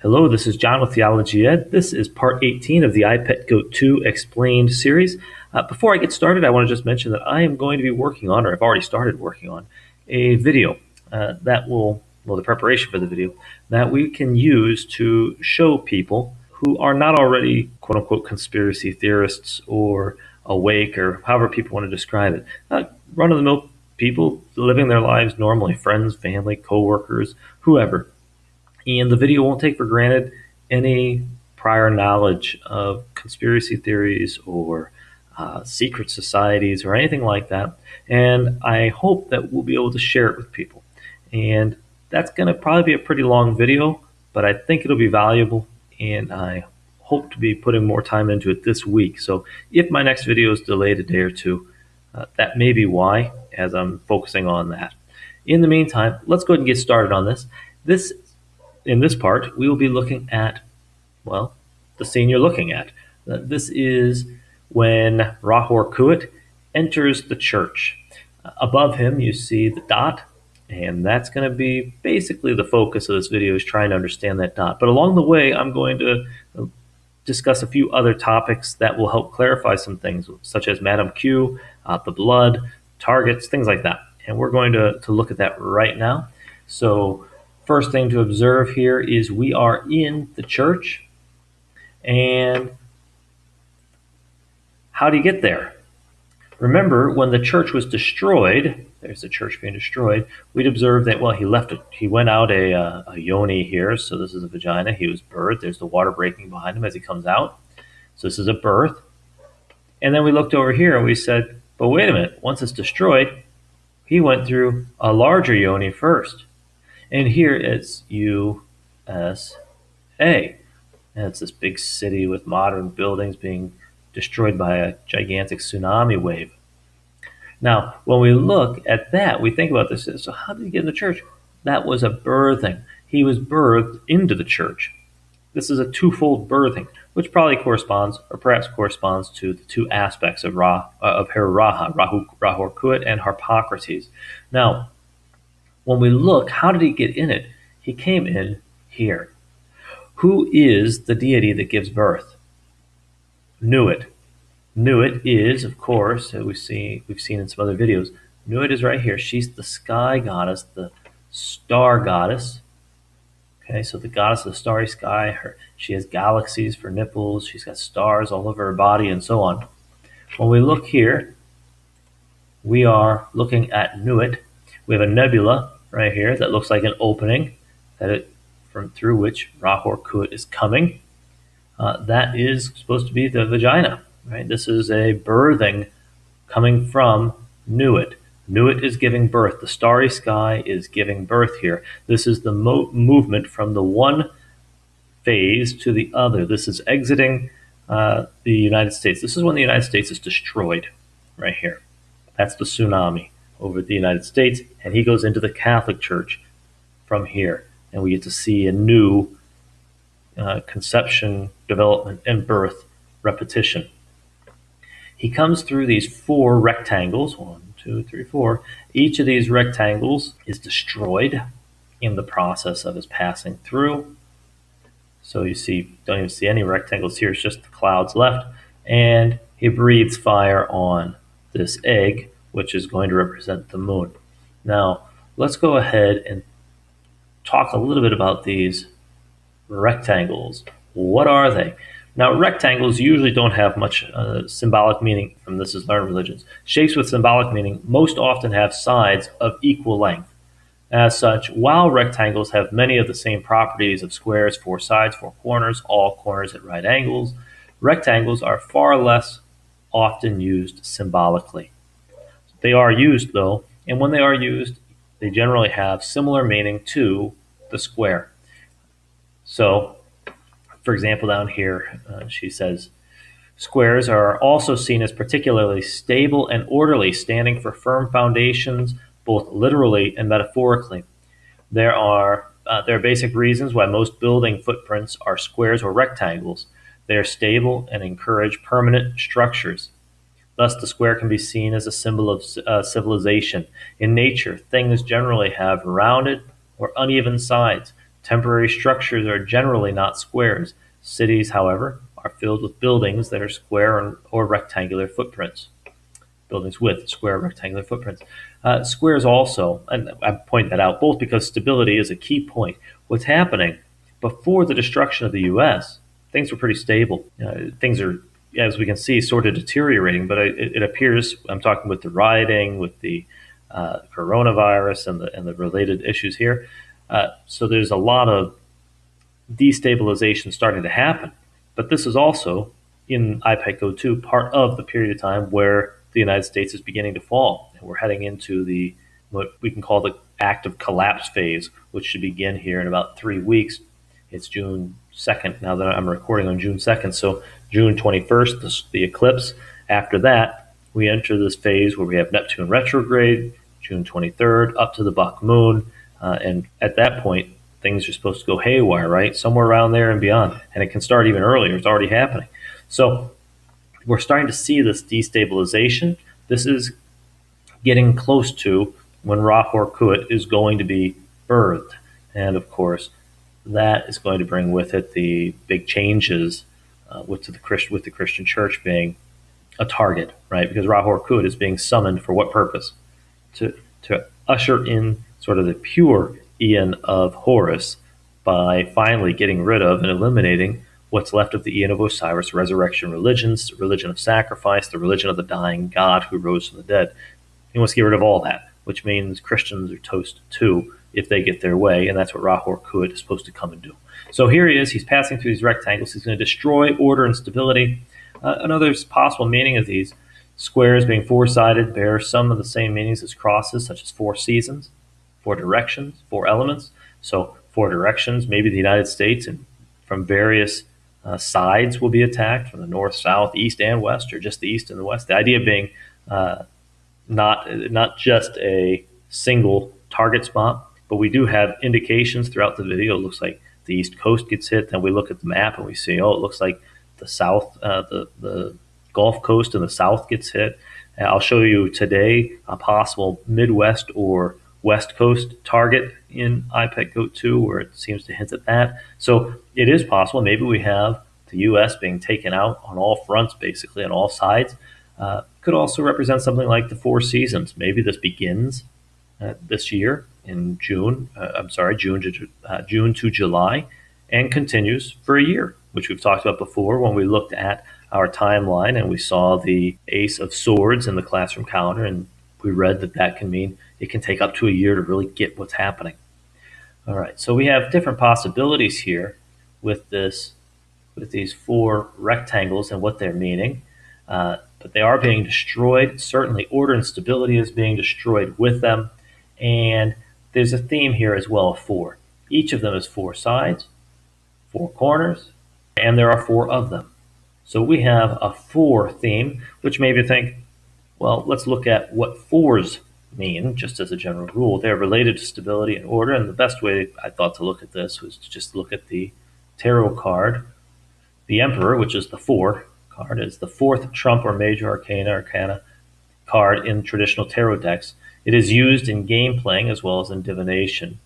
Hello, this is John with Theology Ed. This is part 18 of the I Pet Goat 2 Explained series. Before I get started, I want to just mention that I am going to be working on, or I've already started working on, a video the preparation for the video, that we can use to show people who are not already quote-unquote conspiracy theorists or awake, or however people want to describe it. Run-of-the-mill people living their lives normally, friends, family, co-workers, whoever. And the video won't take for granted any prior knowledge of conspiracy theories or secret societies or anything like that. And I hope that we'll be able to share it with people. And that's going to probably be a pretty long video, but I think it'll be valuable. And I hope to be putting more time into it this week. So if my next video is delayed a day or two, that may be why, as I'm focusing on that. In the meantime, let's go ahead and get started on this. In this part, we will be looking at, well, the scene you're looking at. This is when Ra Hoor Khuit enters the church. Above him, you see the dot, and that's going to be basically the focus of this video, is trying to understand that dot. But along the way, I'm going to discuss a few other topics that will help clarify some things, such as Madame Q, the blood, targets, things like that. And we're going to look at that right now. So first thing to observe here is we are in the church. And how do you get there? Remember, when the church was destroyed, there's the church being destroyed, we'd observe that, well, he went out a yoni here, so this is a vagina. He was birthed. There's the water breaking behind him as he comes out. So this is a birth. And then we looked over here and we said, but wait a minute, once it's destroyed, he went through a larger yoni first. And here it's USA. And it's this big city with modern buildings being destroyed by a gigantic tsunami wave. Now, when we look at that, we think about this. So how did he get in the church? That was a birthing. He was birthed into the church. This is a twofold birthing, which probably corresponds, or perhaps corresponds, to the two aspects of Ra Hoor Khuit and Harpocrates. Now, when we look, how did he get in it? He came in here. Who is the deity that gives birth? Nuit. Nuit is, of course, we've seen in some other videos, Nuit is right here. She's the sky goddess, the star goddess. Okay, so the goddess of the starry sky. She has galaxies for nipples. She's got stars all over her body and so on. When we look here, we are looking at Nuit. We have a nebula right here that looks like an opening through which Ra Hoor Khuit is coming. That is supposed to be the vagina, right? This is a birthing coming from Nuit. Nuit is giving birth. The starry sky is giving birth here. This is the movement from the one phase to the other. This is exiting the United States. This is when the United States is destroyed, right here. That's the tsunami over the United States, and he goes into the Catholic Church from here, and we get to see a new conception, development, and birth repetition. He comes through these four rectangles, 1, 2, 3, 4. Each of these rectangles is destroyed in the process of his passing through. So you see, don't even see any rectangles here, it's just the clouds left. And he breathes fire on this egg, which is going to represent the moon. Now, let's go ahead and talk a little bit about these rectangles. What are they? Now, rectangles usually don't have much symbolic meaning from This Is Learned Religions. Shapes with symbolic meaning most often have sides of equal length. As such, while rectangles have many of the same properties of squares, 4 sides, 4 corners, all corners at right angles, rectangles are far less often used symbolically. They are used, though, and when they are used, they generally have similar meaning to the square. So, for example, down here, she says, squares are also seen as particularly stable and orderly, standing for firm foundations, both literally and metaphorically. There are basic reasons why most building footprints are squares or rectangles. They are stable and encourage permanent structures. Thus, the square can be seen as a symbol of civilization. In nature, things generally have rounded or uneven sides. Temporary structures are generally not squares. Cities, however, are filled with buildings that are square or rectangular footprints. Buildings with square or rectangular footprints. Squares also, and I point that out both because stability is a key point. What's happening before the destruction of the U.S., things were pretty stable. Things are, as we can see, sort of deteriorating, but it appears, I'm talking with the rioting, with the coronavirus and the related issues here. So there's a lot of destabilization starting to happen. But this is also, in IPEC Go 2, part of the period of time where the United States is beginning to fall. And we're heading into the what we can call the active collapse phase, which should begin here in about 3 weeks. It's June 2nd, now that I'm recording on June 2nd. So June 21st, the eclipse. After that, we enter this phase where we have Neptune retrograde, June 23rd, up to the buck moon. And at that point, things are supposed to go haywire, right? Somewhere around there and beyond. And it can start even earlier. It's already happening. So we're starting to see this destabilization. This is getting close to when Ra Hoor Khuit is going to be birthed. And of course, that is going to bring with it the big changes with the Christian church being a target, right? Because Ra Hoor Khuit is being summoned for what purpose? To usher in sort of the pure Eon of Horus by finally getting rid of and eliminating what's left of the Eon of Osiris resurrection religions, the religion of sacrifice, the religion of the dying God who rose from the dead. He wants to get rid of all that, which means Christians are toast too if they get their way, and that's what Ra Hoor Khuit is supposed to come and do. So here he is. He's passing through these rectangles. He's going to destroy order and stability. Another possible meaning of these squares being four-sided bear some of the same meanings as crosses, such as four seasons, four directions, four elements. So four directions, maybe the United States and from various sides will be attacked from the north, south, east, and west, or just the east and the west. The idea being not just a single target spot, but we do have indications throughout the video. It looks like the East Coast gets hit. Then we look at the map and we see, oh, it looks like the South, the Gulf Coast in the South gets hit. And I'll show you today a possible Midwest or West Coast target in IPEC Go 2 where it seems to hint at that. So it is possible. Maybe we have the U.S. being taken out on all fronts, basically on all sides. Could also represent something like the four seasons. Maybe this begins this year in June to July, and continues for a year, which we've talked about before when we looked at our timeline and we saw the Ace of Swords in the classroom calendar, and we read that can mean it can take up to a year to really get what's happening. All right, so we have different possibilities here with these four rectangles and what they're meaning. But they are being destroyed. Certainly, order and stability is being destroyed with them. And there's a theme here as well of four. Each of them is four sides, four corners, and there are four of them. So we have a four theme, which made me think, well, let's look at what fours mean, just as a general rule. They're related to stability and order, and the best way I thought to look at this was to just look at the tarot card. The Emperor, which is the four card, is the fourth trump or major arcana card in traditional tarot decks. It is used in game playing as well as in divination.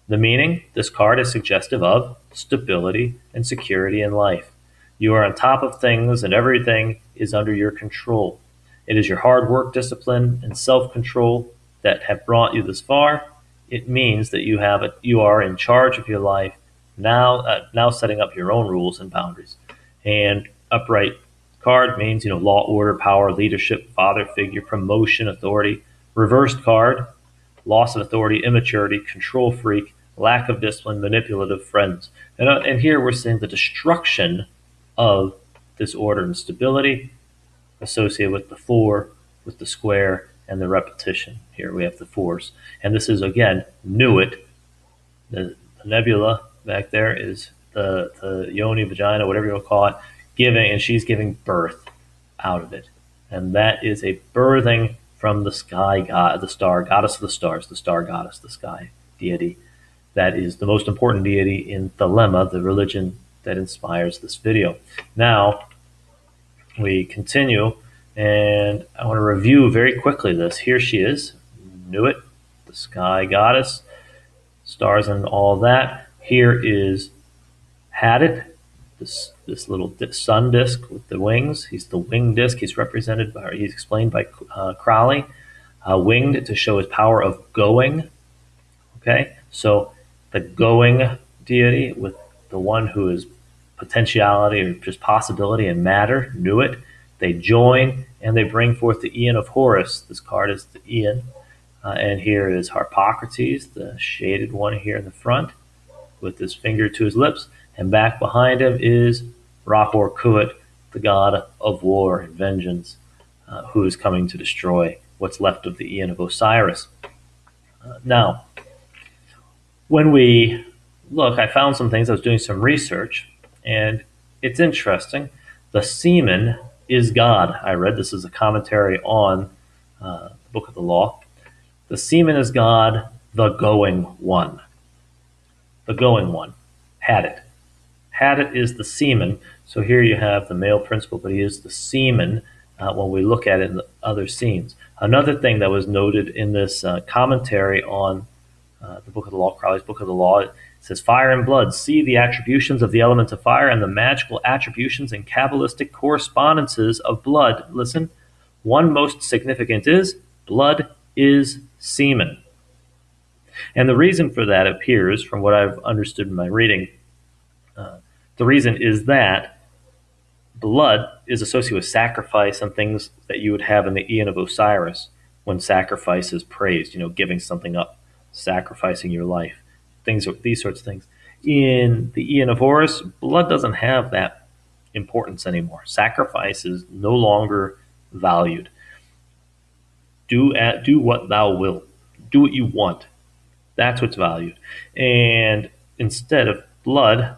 The meaning, this card is suggestive of stability and security in life. You are on top of things and everything is under your control. It is your hard work, discipline, and self-control that have brought you this far. It means that you are in charge of your life, now setting up your own rules and boundaries. And upright card means, law, order, power, leadership, father figure, promotion, authority. Reversed card, loss of authority, immaturity, control freak, lack of discipline, manipulative friends. And here we're seeing the destruction of this order and stability associated with the four, with the square, and the repetition. Here we have the fours. And this is, again, Nuit. The nebula back there is the yoni, vagina, whatever you want to call it, and she's giving birth out of it. And that is a birthing from the sky god, the star goddess of the stars, the star goddess, the sky deity. That is the most important deity in Thelema, the religion that inspires this video. Now, we continue, and I want to review very quickly this. Here she is, Nuit, the sky goddess, stars and all that. Here is Hadit, this little sun disk with the wings. He's the winged disk. He's represented by, he's explained by Crowley, winged to show his power of going. Okay, so the going deity with the one who is potentiality or just possibility and matter, knew it. They join and they bring forth the Aeon of Horus. This card is the Aeon. And here is Harpocrates, the shaded one here in the front, with his finger to his lips. And back behind him is Ra Hoor Khuit, the god of war and vengeance, who is coming to destroy what's left of the Aeon of Osiris. Now, when we look, I found some things. I was doing some research, and it's interesting. The semen is God. I read this as a commentary on the Book of the Law. The semen is God, the going one. The going one. Hadit. Hadit is the semen. So here you have the male principle, but he is the semen when we look at it in the other scenes. Another thing that was noted in this commentary on the Book of the Law, Crowley's Book of the Law, it says, fire and blood, see the attributions of the element of fire and the magical attributions and Kabbalistic correspondences of blood. Listen, one most significant is blood is semen. And the reason for that appears, from what I've understood in my reading, the reason is that blood is associated with sacrifice and things that you would have in the Aeon of Osiris when sacrifice is praised, giving something up, sacrificing your life, these sorts of things. In the Aeon of Horus, blood doesn't have that importance anymore. Sacrifice is no longer valued. Do what thou wilt. Do what you want. That's what's valued. And instead of blood,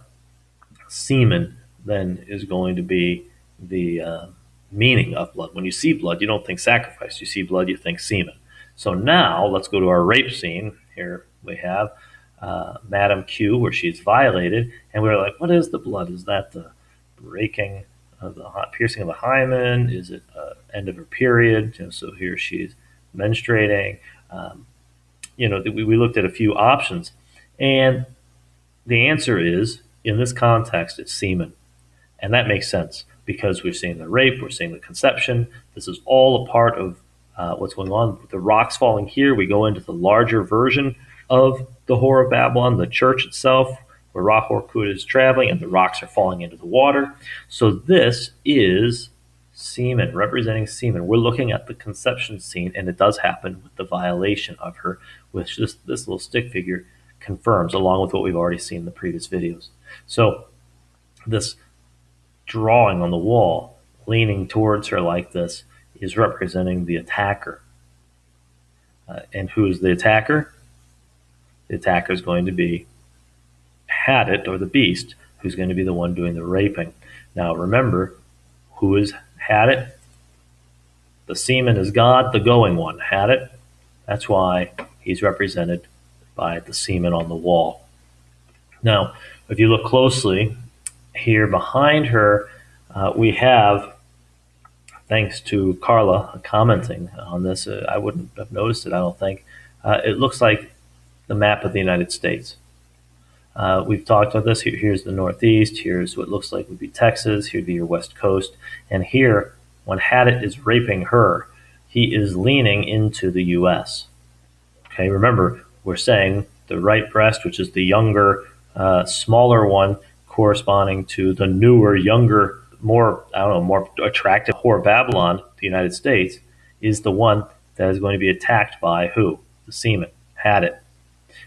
semen then is going to be the meaning of blood. When you see blood, you don't think sacrifice. You see blood, you think semen. So now let's go to our rape scene. Here we have Madame Q, where she's violated, and we're like, what is the blood? Is that the breaking of the piercing of the hymen? Is it end of her period? So here she's menstruating. We looked at a few options, and the answer is, in this context, it's semen. And that makes sense because we're seeing the rape, we're seeing the conception. This is all a part of what's going on. With the rocks falling here, we go into the larger version of the Whore of Babylon, the church itself, where Ra Hoor Khuit is traveling, and the rocks are falling into the water. So this is semen, representing semen. We're looking at the conception scene, and it does happen with the violation of her, which this little stick figure confirms, along with what we've already seen in the previous videos. So this drawing on the wall, leaning towards her like this, is representing the attacker. And who is the attacker? The attacker is going to be Hadit, or the beast, who's going to be the one doing the raping. Now remember, who is Hadit? The semen is God, the going one. Hadit. That's why he's represented by the semen on the wall. Now, if you look closely, here behind her, we have, thanks to Carla commenting on this, I wouldn't have noticed it, I don't think. It looks like the map of the United States. We've talked about this. Here's the Northeast. Here's what looks like would be Texas. Here'd be your West Coast. And here, when Hadit is raping her, he is leaning into the U.S. Okay, remember, we're saying the right breast, which is the younger, smaller one, corresponding to the newer, younger, more attractive Whore of Babylon, the United States, is the one that is going to be attacked by who? The semen, Hadit.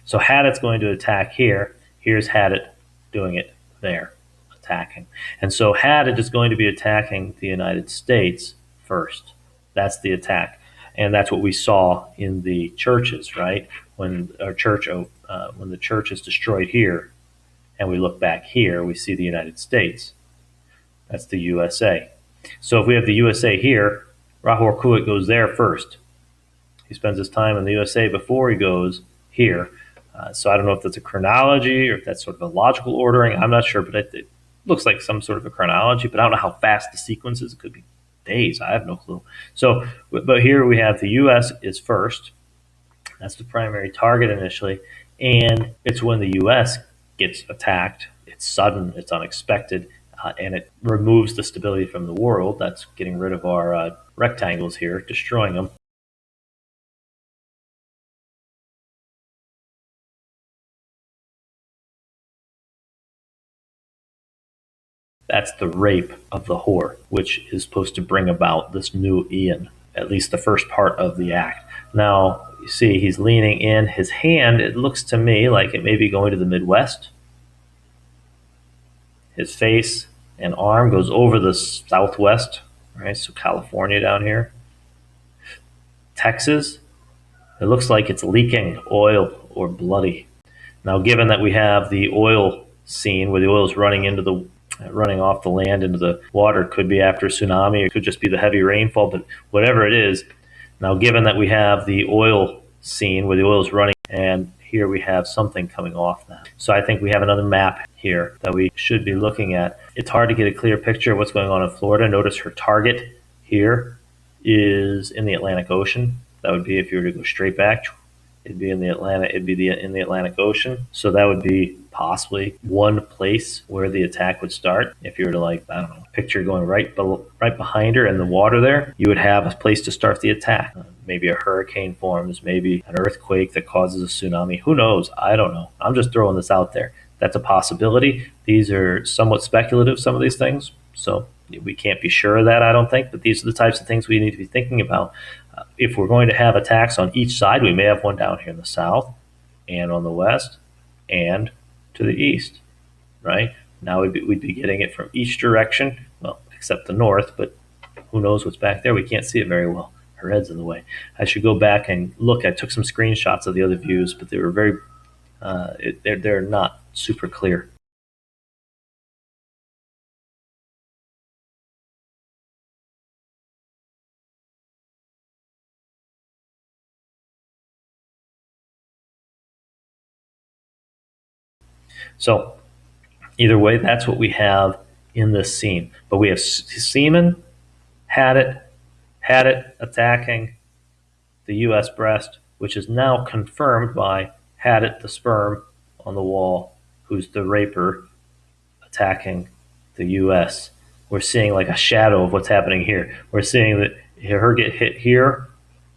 So Hadit's going to attack here. Here's Hadit doing it there, attacking. And so Hadit is going to be attacking the United States first. That's the attack. And that's what we saw in the churches, right? When the church is destroyed here, and we look back here, we see the United States. That's the USA. So if we have the USA here, Ra Hoor Khuit goes there first. He spends his time in the USA before he goes here. So I don't know if that's a chronology or if that's sort of a logical ordering. I'm not sure, but it looks like some sort of a chronology, but I don't know how fast the sequence is. It could be days. I have no clue. So, but here we have the U.S. is first. That's the primary target initially. And it's when the U.S. gets attacked. It's sudden, it's unexpected, and it removes the stability from the world. That's getting rid of our rectangles here, destroying them. That's the rape of the whore, which is supposed to bring about this new Ian, at least the first part of the act. Now, you see, he's leaning in. His hand, it looks to me like it may be going to the Midwest. His face and arm goes over the Southwest, right? So California down here. Texas, it looks like it's leaking oil or bloody. Now, given that we have the oil scene where the oil is running off the land into the water, it could be after a tsunami, it could just be the heavy rainfall, but whatever it is. Now, given that we have the oil scene where the oil is running, and here we have something coming off that. So I think we have another map here that we should be looking at. It's hard to get a clear picture of what's going on in Florida. Notice her target here is in the Atlantic Ocean. That would be if you were to go straight back. It'd be in the Atlantic Ocean. So that would be possibly one place where the attack would start. If you were to, like, I don't know, picture going right behind her in the water there, you would have a place to start the attack. Maybe a hurricane forms, maybe an earthquake that causes a tsunami. Who knows? I don't know. I'm just throwing this out there. That's a possibility. These are somewhat speculative, some of these things. So we can't be sure of that, I don't think. But these are the types of things we need to be thinking about. If we're going to have attacks on each side, we may have one down here in the south and on the west and to the east, right? Now we'd be getting it from each direction, well, except the north, but who knows what's back there? We can't see it very well. Her head's in the way. I should go back and look. I took some screenshots of the other views, but they were very, they're not super clear. So either way, that's what we have in this scene. But we have semen, had it attacking the U.S. breast, which is now confirmed by had it, the sperm on the wall, who's the raper attacking the U.S. We're seeing like a shadow of what's happening here. We're seeing that her get hit here,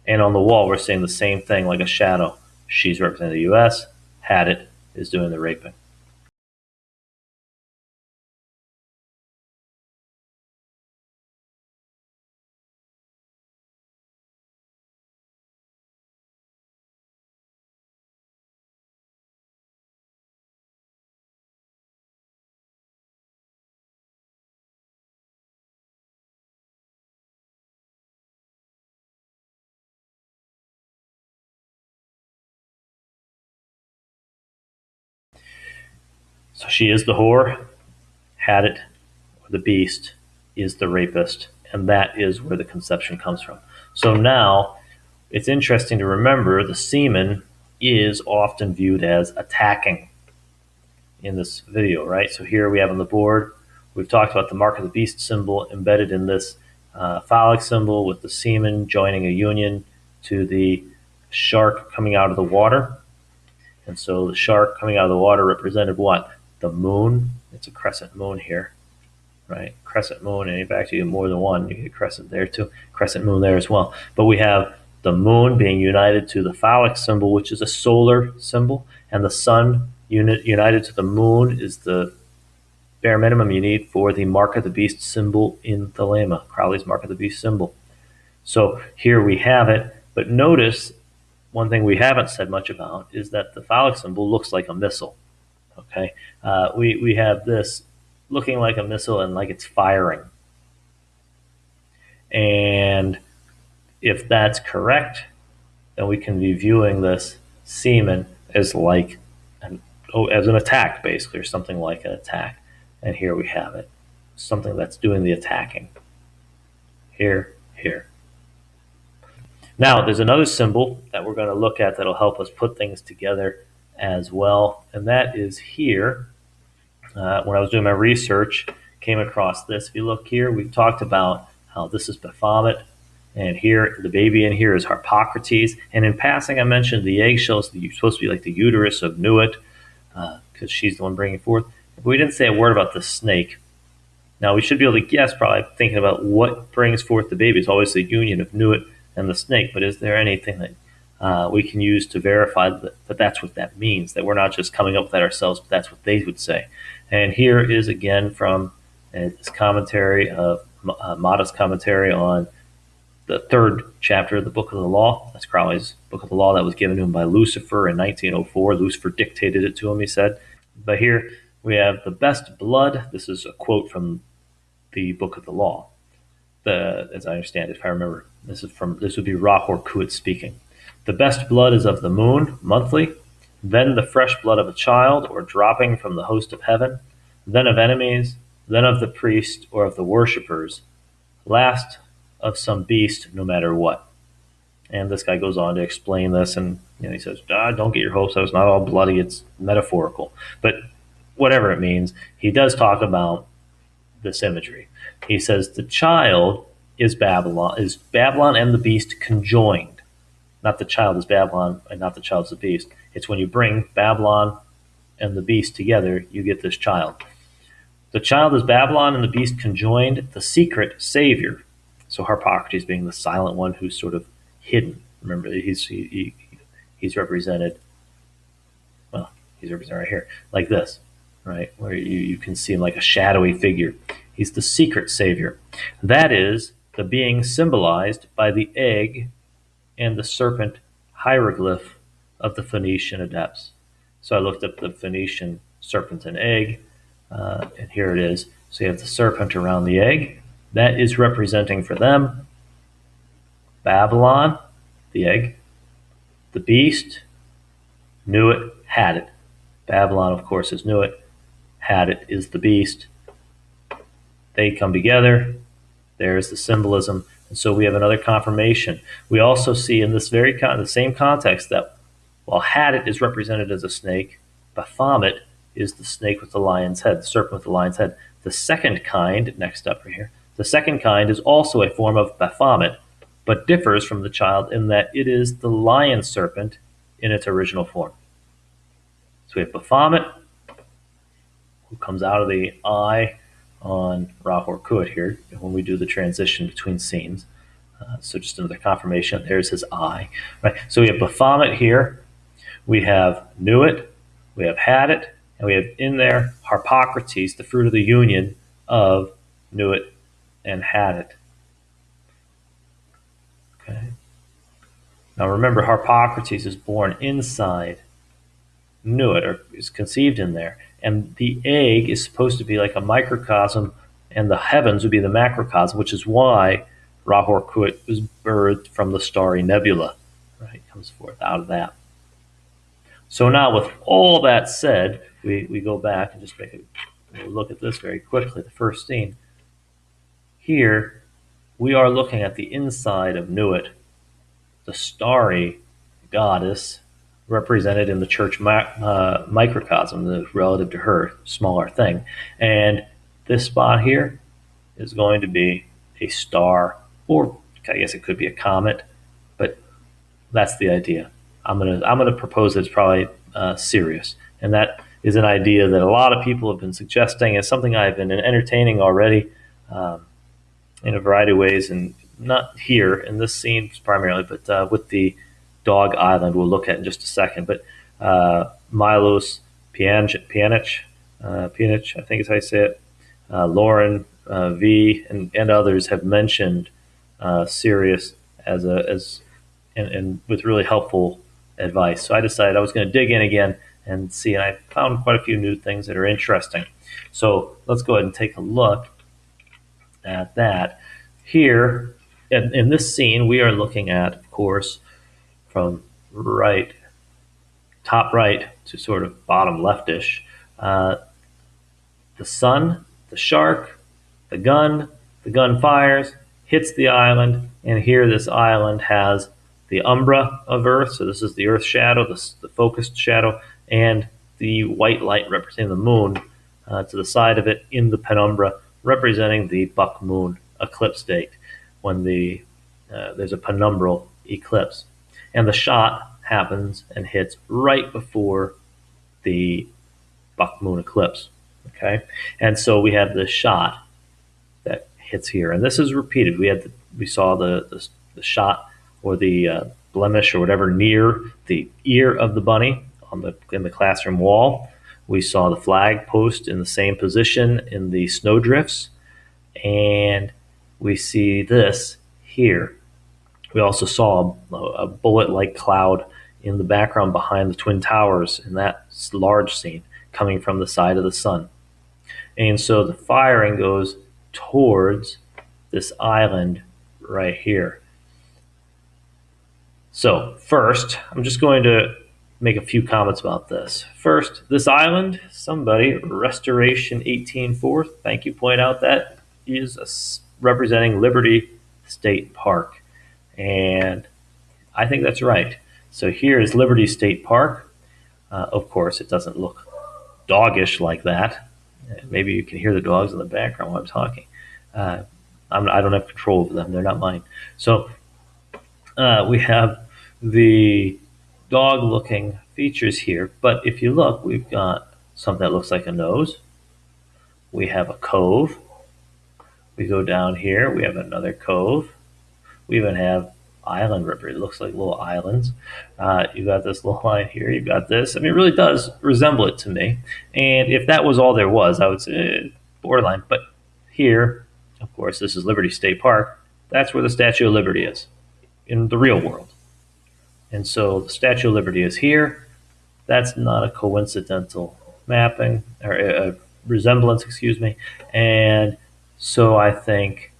and on the wall, we're seeing the same thing, like a shadow. She's representing the U.S. Had it is doing the raping. So she is the whore, had it, or the beast is the rapist, and that is where the conception comes from. So now it's interesting to remember the semen is often viewed as attacking in this video, right? So here we have on the board, we've talked about the mark of the beast symbol embedded in this phallic symbol with the semen joining a union to the shark coming out of the water. And so the shark coming out of the water represented what? The moon. It's a crescent moon here, right? Crescent moon, and in fact, you get more than one. You get crescent there too. Crescent moon there as well. But we have the moon being united to the phallic symbol, which is a solar symbol, and the sun united to the moon is the bare minimum you need for the mark of the beast symbol in Thelema, Crowley's mark of the beast symbol. So here we have it, but notice one thing we haven't said much about is that the phallic symbol looks like a missile. Okay, we have this looking like a missile and like it's firing. And if that's correct, then we can be viewing this semen as like as an attack, basically, or something like an attack. And here we have it, something that's doing the attacking. Here. Now, there's another symbol that we're going to look at that'll help us put things together as well, and that is here. When I was doing my research, came across this. If you look here, we've talked about how this is Baphomet, and here, the baby in here is Harpocrates. And in passing, I mentioned the eggshells, supposed to be like the uterus of Nuit, because she's the one bringing forth. But we didn't say a word about the snake. Now, we should be able to guess, probably thinking about what brings forth the baby. It's always the union of Nuit and the snake, but is there anything that we can use to verify that that's what that means, that we're not just coming up with that ourselves, but that's what they would say? And here is again from this commentary, modest commentary on the 3rd chapter of the Book of the Law. That's Crowley's Book of the Law that was given to him by Lucifer in 1904. Lucifer dictated it to him, he said. But here we have the best blood. This is a quote from the Book of the Law. As I understand it, if I remember, this would be Ra Hoor Khuit speaking. The best blood is of the moon, monthly, then the fresh blood of a child, or dropping from the host of heaven, then of enemies, then of the priest or of the worshippers, last of some beast, no matter what. And this guy goes on to explain this, and he says, don't get your hopes up. It's not all bloody, it's metaphorical. But whatever it means, he does talk about this imagery. He says the child is Babylon and the beast conjoined. Not the child is Babylon and not the child is the beast. It's when you bring Babylon and the beast together, you get this child. The child is Babylon and the beast conjoined, the secret savior. So Harpocrates being the silent one who's sort of hidden. Remember, he's represented. Well, he's represented right here, like this, right, where you can see him like a shadowy figure. He's the secret savior. That is the being symbolized by the egg and the serpent hieroglyph of the Phoenician adepts. So I looked up the Phoenician serpent and egg, and here it is. So you have the serpent around the egg. That is representing for them Babylon, the egg, the beast, Nuit, had it. Babylon, of course, is Nuit. Had it is the beast. They come together. There's the symbolism. And so we have another confirmation. We also see in this the same context that while had it is represented as a snake, Baphomet is the snake with the lion's head, the serpent with the lion's head. The second kind, next up right here, the second kind is also a form of Baphomet, but differs from the child in that it is the lion serpent in its original form. So we have Baphomet, who comes out of the eye on Ra Hoor Khuit here when we do the transition between scenes. So just another confirmation. There's his eye. Right. So we have Baphomet here. We have Nuit. We have had it. And we have in there Harpocrates, the fruit of the union of Nuit and had it. Okay. Now remember, Harpocrates is born inside Nuit, or is conceived in there. And the egg is supposed to be like a microcosm, and the heavens would be the macrocosm, which is why Ra Hoor Khuit was birthed from the starry nebula. Right, comes forth out of that. So now, with all that said, we go back and just we'll look at this very quickly. The first scene. Here, we are looking at the inside of Nuit, the starry goddess, represented in the church microcosm, relative to her, smaller thing. And this spot here is going to be a star, or I guess it could be a comet, but that's the idea. I'm gonna propose that it's probably Sirius, and that is an idea that a lot of people have been suggesting. It's something I've been entertaining already in a variety of ways, and not here in this scene primarily, but with the Dog Island we'll look at in just a second. But Milos Pianich, I think is how you say it, Lauren V, and others have mentioned Sirius and with really helpful advice. So I decided I was going to dig in again and see, and I found quite a few new things that are interesting. So let's go ahead and take a look at that. Here, in this scene, we are looking at, of course, from top right to sort of bottom leftish, the sun, the shark, the gun fires, hits the island, and here this island has the umbra of Earth, so this is the Earth shadow, the focused shadow, and the white light representing the moon to the side of it in the penumbra, representing the buck moon eclipse date, when there's a penumbral eclipse. And the shot happens and hits right before the buck moon eclipse. Okay, and so we have this shot that hits here, and this is repeated. We saw the shot or the blemish or whatever near the ear of the bunny in the classroom wall. We saw the flag post in the same position in the snowdrifts, and we see this here. We also saw a bullet-like cloud in the background behind the Twin Towers in that large scene coming from the side of the sun. And so the firing goes towards this island right here. So first, I'm just going to make a few comments about this. First, this island, somebody, Restoration 18.4, thank you, point out that is representing Liberty State Park. And I think that's right. So here is Liberty State Park. Of course, it doesn't look doggish like that. Maybe you can hear the dogs in the background while I'm talking. I don't have control over them. They're not mine. So we have the dog-looking features here. But if you look, we've got something that looks like a nose. We have a cove. We go down here. We have another cove. We even have island river. It looks like little islands. You got this little line here. You got this. I mean, it really does resemble it to me. And if that was all there was, I would say borderline. But here, of course, this is Liberty State Park. That's where the Statue of Liberty is in the real world. And so the Statue of Liberty is here. That's not a coincidental mapping or a resemblance, excuse me. And so I think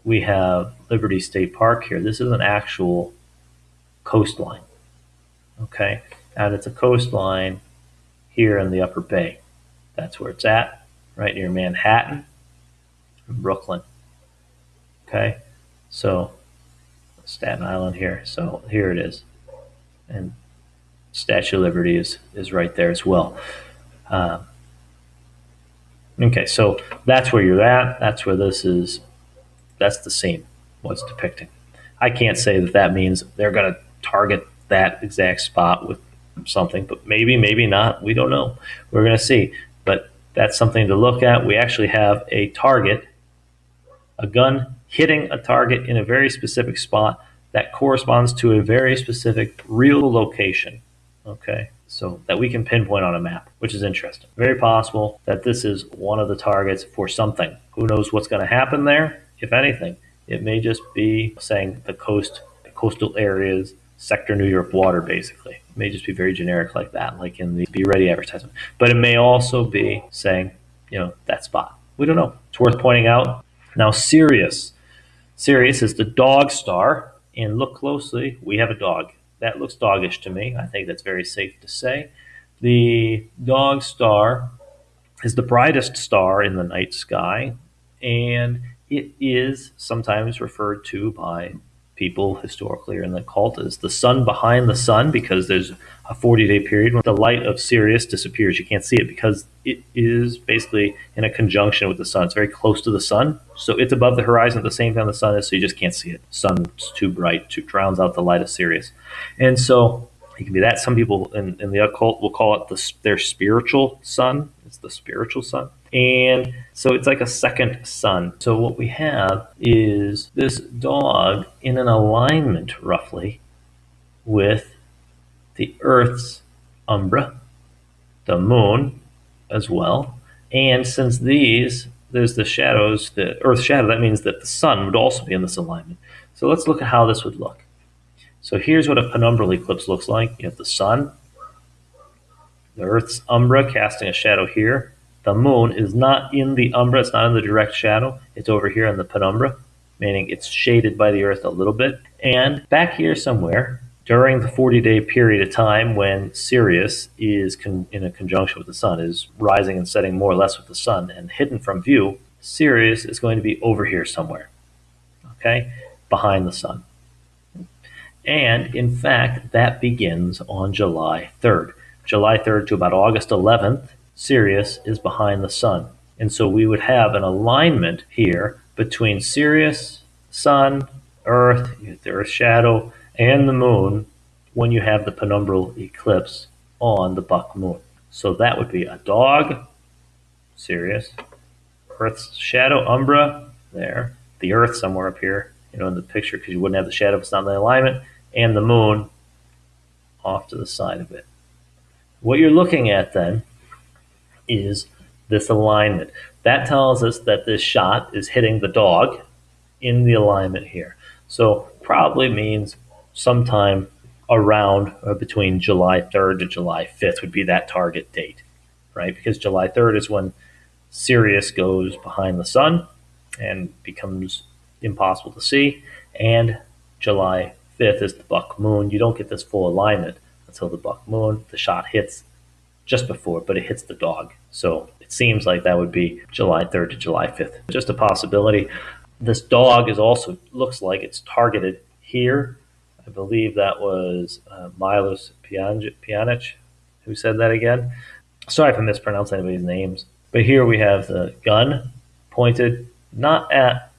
we have Liberty State Park here. This is an actual coastline, okay? And it's a coastline here in the Upper Bay. That's where it's at, right near Manhattan and Brooklyn, okay? So Staten Island here. So here it is. And Statue of Liberty is right there as well. Okay, so that's where you're at. That's where this is. That's the scene, what's depicting. I can't say that means they're going to target that exact spot with something, but maybe not. We don't know. We're going to see. But that's something to look at. We actually have a target, a gun hitting a target in a very specific spot that corresponds to a very specific real location, okay? So that we can pinpoint on a map, which is interesting. Very possible that this is one of the targets for something. Who knows what's going to happen there? If anything, it may just be saying the coastal areas, sector New York water, basically. It may just be very generic like that, like in the Be Ready advertisement. But it may also be saying, that spot. We don't know. It's worth pointing out. Now, Sirius. Sirius is the dog star. And look closely, we have a dog. That looks doggish to me. I think that's very safe to say. The dog star is the brightest star in the night sky, and it is sometimes referred to by people historically or in the occult as the sun behind the sun, because there's a 40-day period when the light of Sirius disappears. You can't see it because it is basically in a conjunction with the sun. It's very close to the sun, so it's above the horizon at the same time the sun is, so you just can't see it. The sun's too bright, drowns out the light of Sirius. And so it can be that. Some people in the occult will call it their spiritual sun. It's the spiritual sun. And so it's like a second sun. So what we have is this dog in an alignment, roughly, with the Earth's umbra, the moon as well. And since there's the shadows, the Earth's shadow, that means that the sun would also be in this alignment. So let's look at how this would look. So here's what a penumbral eclipse looks like. You have the sun, the Earth's umbra casting a shadow here. The moon is not in the umbra, it's not in the direct shadow. It's over here in the penumbra, meaning it's shaded by the Earth a little bit. And back here somewhere, during the 40-day period of time when Sirius is in a conjunction with the sun, is rising and setting more or less with the sun and hidden from view, Sirius is going to be over here somewhere, okay, behind the sun. And in fact, that begins on July 3rd. July 3rd to about August 11th, Sirius is behind the sun. And so we would have an alignment here between Sirius, sun, Earth, the Earth's shadow, and the moon when you have the penumbral eclipse on the buck moon. So that would be a dog, Sirius, Earth's shadow, Umbra, there, the Earth somewhere up here, in the picture, because you wouldn't have the shadow if it's not in the alignment, and the moon off to the side of it. What you're looking at then is this alignment. That tells us that this shot is hitting the dog in the alignment here. So probably means sometime around between July 3rd to July 5th would be that target date, right? Because July 3rd is when Sirius goes behind the sun and becomes impossible to see, and July 5th is the buck moon. You don't get this full alignment until the buck moon. The shot hits just before, but it hits the dog. So it seems like that would be July 3rd to July 5th. Just a possibility. This dog is also looks like it's targeted here. I believe that was Milos Pianic who said that again. Sorry if I mispronounced anybody's names. But here we have the gun pointed not at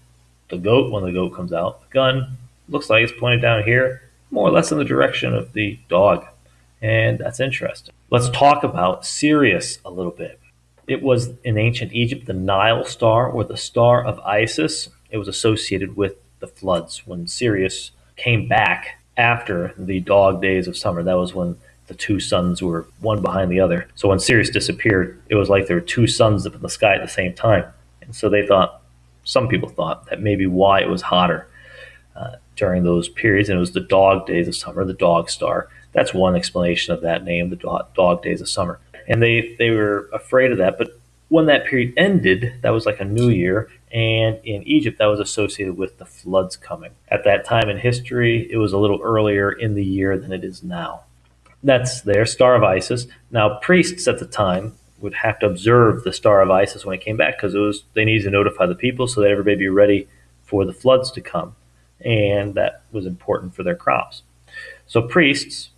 the goat when the goat comes out. The gun looks like it's pointed down here, more or less in the direction of the dog. And that's interesting. Let's talk about Sirius a little bit. It was in ancient Egypt the Nile star, or the star of Isis. It was associated with the floods when Sirius came back after the dog days of summer. That was when the two suns were one behind the other. So when Sirius disappeared, it was like there were two suns up in the sky at the same time. And so some people thought that maybe why it was hotter during those periods, and it was the dog days of summer, the dog star. That's one explanation of that name, the dog days of summer. And they were afraid of that. But when that period ended, that was like a new year. And in Egypt, that was associated with the floods coming. At that time in history, it was a little earlier in the year than it is now. That's their star of Isis. Now, priests at the time would have to observe the star of Isis when it came back, because they needed to notify the people so that everybody be ready for the floods to come. And that was important for their crops. So priests,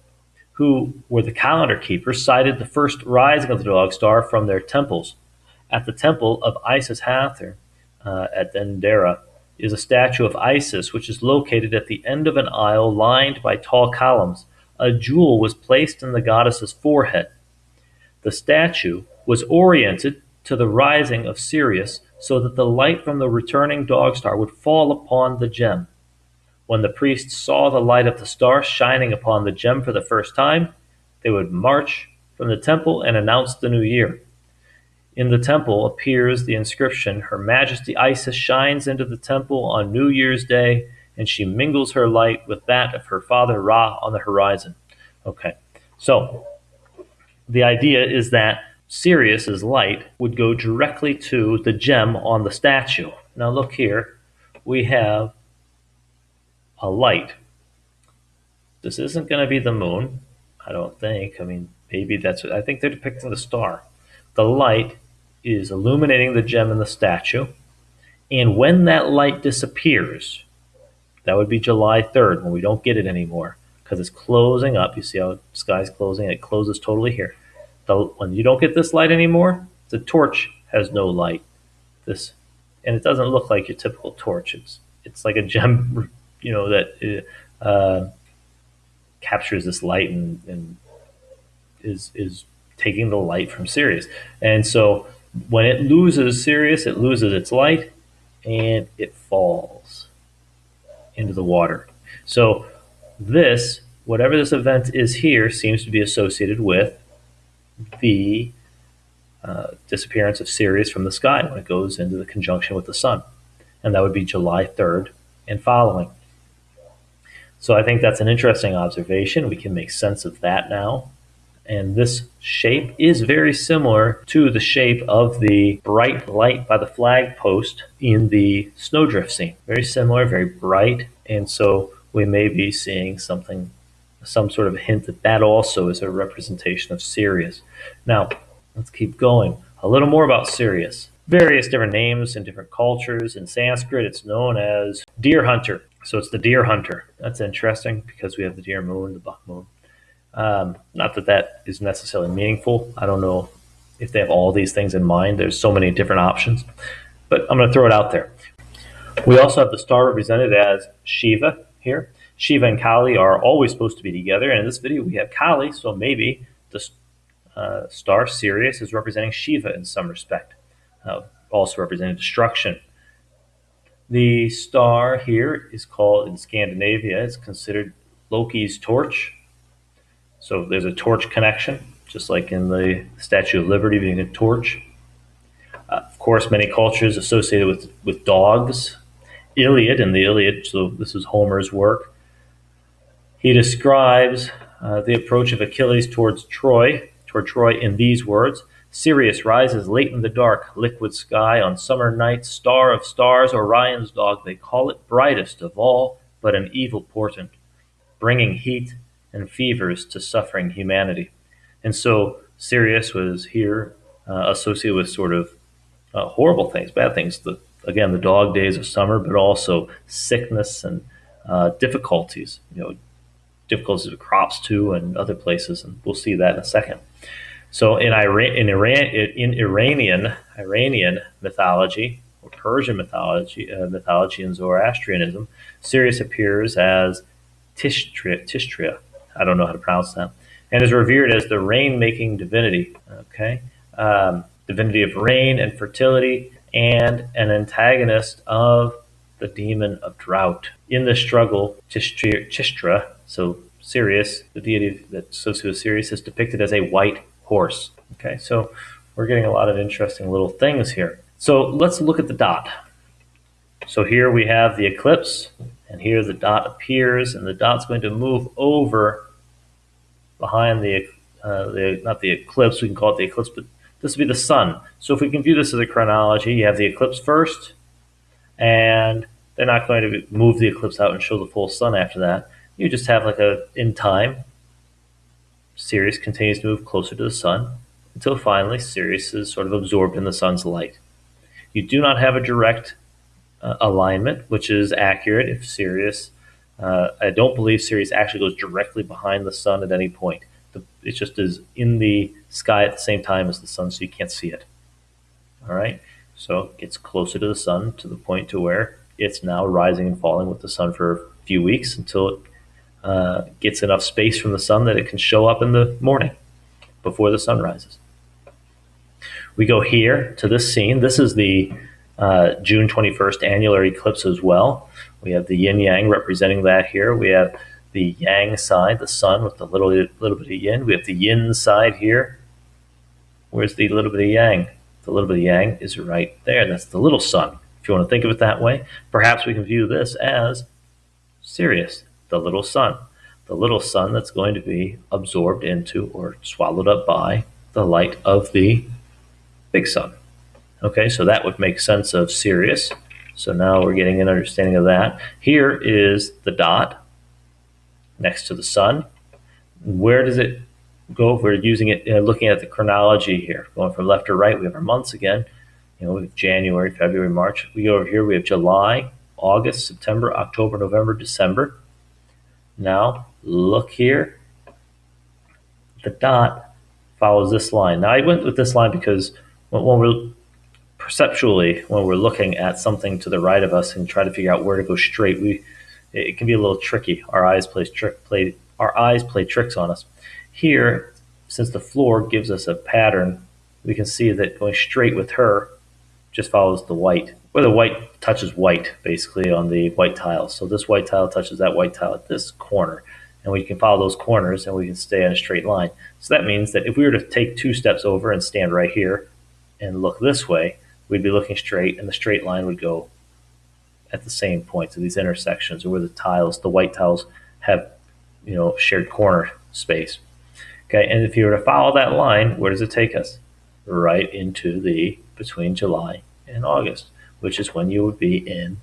who were the calendar keepers, cited the first rising of the dog star from their temples. At the temple of Isis Hathor at Dendera is a statue of Isis, which is located at the end of an aisle lined by tall columns. A jewel was placed in the goddess's forehead. The statue was oriented to the rising of Sirius so that the light from the returning dog star would fall upon the gem. When the priests saw the light of the star shining upon the gem for the first time, they would march from the temple and announce the new year. In the temple appears the inscription, "Her Majesty Isis shines into the temple on New Year's Day, and she mingles her light with that of her father Ra on the horizon." Okay, so the idea is that Sirius's light would go directly to the gem on the statue. Now look here, we have a light. This isn't going to be the moon, I don't think. I mean, maybe I think they're depicting the star. The light is illuminating the gem in the statue, and when that light disappears, that would be July 3rd, when we don't get it anymore, because it's closing up. You see how the sky's closing? It closes totally here. When you don't get this light anymore, the torch has no light. And it doesn't look like your typical torch. It's like a gem, that captures this light and is taking the light from Sirius. And so when it loses Sirius, it loses its light, and it falls into the water. So whatever this event is here, seems to be associated with the disappearance of Sirius from the sky when it goes into the conjunction with the sun. And that would be July 3rd and following. So I think that's an interesting observation. We can make sense of that now. And this shape is very similar to the shape of the bright light by the flag post in the snowdrift scene. Very similar, very bright. And so we may be seeing some sort of hint that also is a representation of Sirius. Now, let's keep going. A little more about Sirius. Various different names in different cultures. In Sanskrit, it's known as deer hunter. So it's the deer hunter. That's interesting because we have the deer moon, the buck moon. Not that is necessarily meaningful. I don't know if they have all these things in mind. There's so many different options, but I'm going to throw it out there. We also have the star represented as Shiva here. Shiva and Kali are always supposed to be together, and in this video we have Kali, so maybe star Sirius is representing Shiva in some respect, also representing destruction. The star here is called, in Scandinavia, it's considered Loki's torch. So there's a torch connection, just like in the Statue of Liberty being a torch. Of course, many cultures associated with dogs. Iliad, in the Iliad, so this is Homer's work, he describes the approach of Achilles toward Troy in these words: Sirius rises late in the dark, liquid sky on summer nights, star of stars, Orion's dog, they call it, brightest of all, but an evil portent, bringing heat and fevers to suffering humanity. And so Sirius was here associated with sort of horrible things, bad things. Again, the dog days of summer, but also sickness and difficulties. Difficulties with crops too, and other places, and we'll see that in a second. So in Iranian mythology or Persian mythology and Zoroastrianism, Sirius appears as Tishtria. I don't know how to pronounce that, and is revered as the rain-making divinity. Okay, divinity of rain and fertility, and an antagonist of the demon of drought. In the struggle, Tistra, so Sirius, the deity that's associated with Sirius, is depicted as a white horse. Okay, so we're getting a lot of interesting little things here. So let's look at the dot. So here we have the eclipse, and here the dot appears, and the dot's going to move over behind not the eclipse, we can call it the eclipse, but this would be the sun. So if we can view this as a chronology, you have the eclipse first, and they're not going to move the eclipse out and show the full sun after that. You just have in time, Sirius continues to move closer to the sun until finally Sirius is sort of absorbed in the sun's light. You do not have a direct alignment, which is accurate if Sirius, I don't believe Sirius actually goes directly behind the sun at any point. It just is in the sky at the same time as the sun, so you can't see it. All right, so it gets closer to the sun to the point to where it's now rising and falling with the sun for a few weeks until it gets enough space from the sun that it can show up in the morning before the sun rises. We go here to this scene. This is the June 21st annular eclipse as well. We have the yin-yang representing that here. We have the yang side, the sun with the little bit of yin. We have the yin side here. Where's the little bit of yang? The little bit of yang is right there. That's the little sun. If you want to think of it that way, perhaps we can view this as Sirius, the little sun that's going to be absorbed into or swallowed up by the light of the big sun. Okay, so that would make sense of Sirius. So now we're getting an understanding of that. Here is the dot next to the sun. Where does it go? If we're using it, looking at the chronology here, going from left to right, we have our months again. We have January, February, March. We go over here, we have July, August, September, October, November, December. Now, look here. The dot follows this line. Now, I went with this line because when we're looking at something to the right of us and try to figure out where to go straight, it can be a little tricky. Our eyes play tricks on us. Here, since the floor gives us a pattern, we can see that going straight with her just follows the white, where the white touches white, basically, on the white tile. So this white tile touches that white tile at this corner, and we can follow those corners, and we can stay on a straight line. So that means that if we were to take 2 steps over and stand right here and look this way, we'd be looking straight, and the straight line would go at the same points of these intersections, or where the white tiles have, shared corner space. Okay, and if you were to follow that line, where does it take us? Right into between July and August, which is when you would be in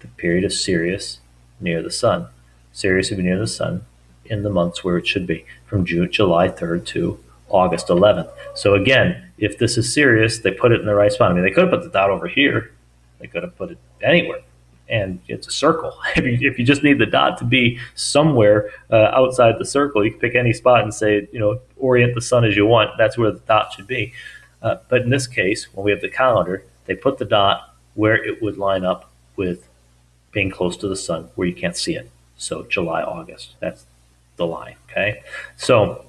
the period of Sirius near the sun. Sirius would be near the sun in the months where it should be, from July 3rd to August 11th. So again, if this is Sirius, they put it in the right spot. I mean, they could have put the dot over here. They could have put it anywhere, and it's a circle. If you just need the dot to be somewhere outside the circle, you can pick any spot and say, orient the sun as you want. That's where the dot should be. But in this case, when we have the calendar, they put the dot where it would line up with being close to the sun, where you can't see it. So July, August, that's the line. Okay, so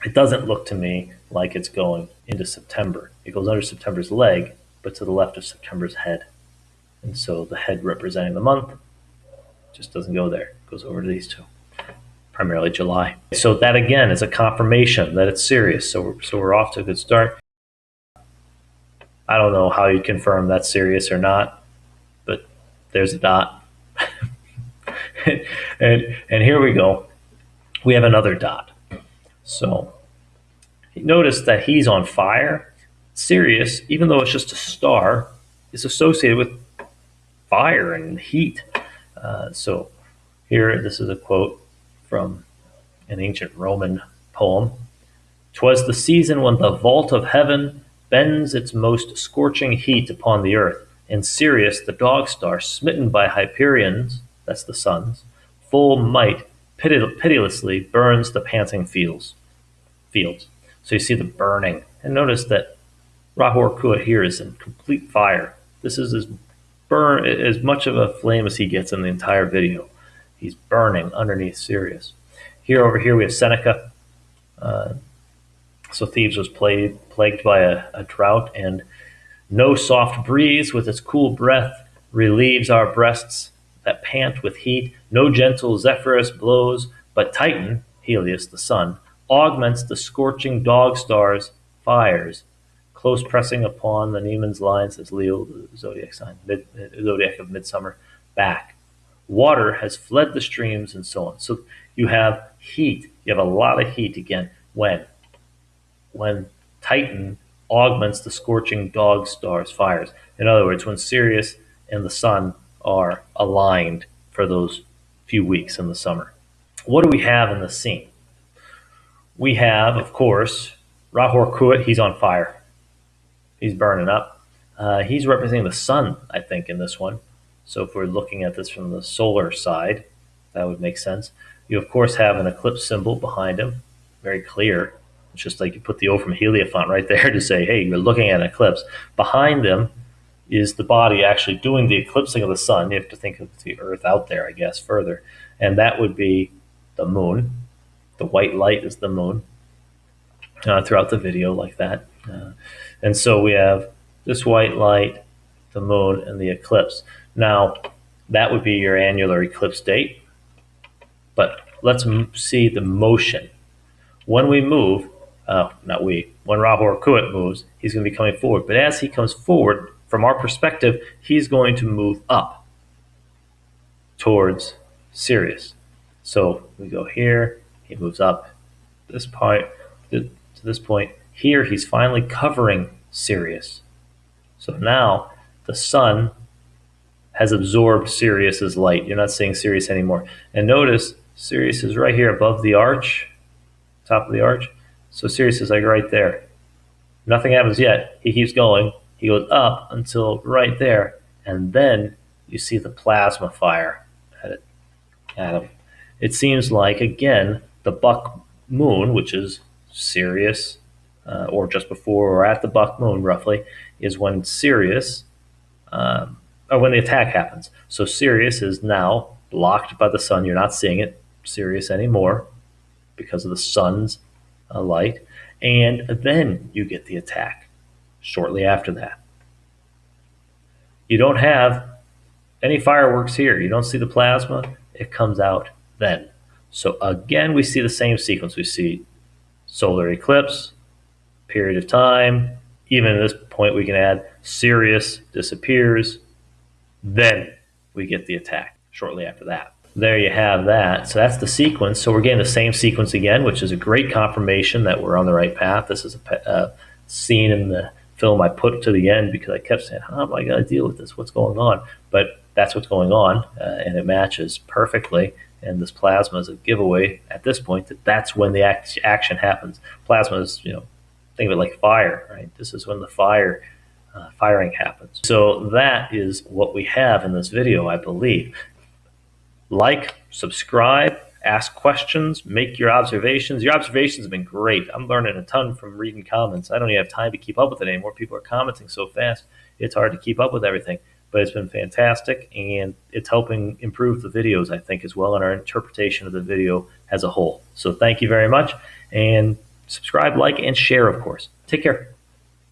It doesn't look to me like it's going into September. It goes under September's leg, but to the left of September's head. And so the head representing the month just doesn't go there. It goes over to these two, primarily July. So that again is a confirmation that it's Sirius. So we're off to a good start. I don't know how you confirm that's Sirius or not, but there's a dot. and here we go. We have another dot. So notice that he's on fire. Sirius, even though it's just a star, is associated with fire and heat. So here, this is a quote from an ancient Roman poem. "'Twas the season when the vault of heaven bends its most scorching heat upon the earth, and Sirius, the dog star, smitten by Hyperion's, that's the sun's, full might, pitilessly burns the panting fields. So you see the burning. And notice that Ra Hoor Khuit here is in complete fire. This is as much of a flame as he gets in the entire video. He's burning underneath Sirius. Over here we have Seneca. So Thebes was plagued by a drought, and no soft breeze with its cool breath relieves our breasts that pant with heat. No gentle Zephyrus blows, but Titan, Helios the sun, augments the scorching dog stars' fires, close pressing upon the Nemon's lines as Leo, the zodiac sign, zodiac of midsummer, back. Water has fled the streams, and so on. So you have heat. You have a lot of heat again. When Titan augments the scorching dog stars' fires. In other words, when Sirius and the sun are aligned for those few weeks in the summer. What do we have in the scene? We have, of course, Ra Hoor Khuit. He's on fire. He's burning up. He's representing the sun, I think, in this one. So if we're looking at this from the solar side, that would make sense. You, of course, have an eclipse symbol behind him, very clear. It's just like you put the O from Heliopont right there to say, hey, you're looking at an eclipse. Behind them is the body actually doing the eclipsing of the sun. You have to think of the Earth out there, I guess, further. And that would be the moon. The white light is the moon throughout the video like that. And so we have this white light, the moon, and the eclipse. Now, that would be your annular eclipse date. But let's see the motion. When we move, when Ra Hoor Khuit moves, he's going to be coming forward. But as he comes forward, from our perspective, he's going to move up towards Sirius. So we go here, he moves up this point to this point. Here, he's finally covering Sirius. So now the sun has absorbed Sirius's light. You're not seeing Sirius anymore. And notice Sirius is right here above the arch, top of the arch. So Sirius is like right there. Nothing happens yet. He keeps going. He goes up until right there. And then you see the plasma fire at him. It seems like, again, the buck moon, which is Sirius, or just before or at the buck moon roughly, is when Sirius, or when the attack happens. So Sirius is now blocked by the sun. You're not seeing it, Sirius, anymore because of the sun's light. And then you get the attack shortly after that. You don't have any fireworks here. You don't see the plasma. It comes out then. So again, we see the same sequence. We see solar eclipse, period of time. Even at this point, we can add Sirius disappears. Then we get the attack shortly after that. There you have that. So that's the sequence. So we're getting the same sequence again, which is a great confirmation that we're on the right path. This is a scene in the film I put to the end because I kept saying, how am I going to deal with this? What's going on? But that's what's going on, and it matches perfectly. And this plasma is a giveaway at this point that that's when the action happens. Plasma is, think of it like fire, right? This is when the firing happens. So that is what we have in this video, I believe. Like, subscribe, ask questions, make your observations. Your observations have been great. I'm learning a ton from reading comments. I don't even have time to keep up with it anymore. People are commenting so fast, it's hard to keep up with everything. But it's been fantastic, and it's helping improve the videos, I think, as well, and our interpretation of the video as a whole. So thank you very much, and Subscribe, like, and share, of course. Take care.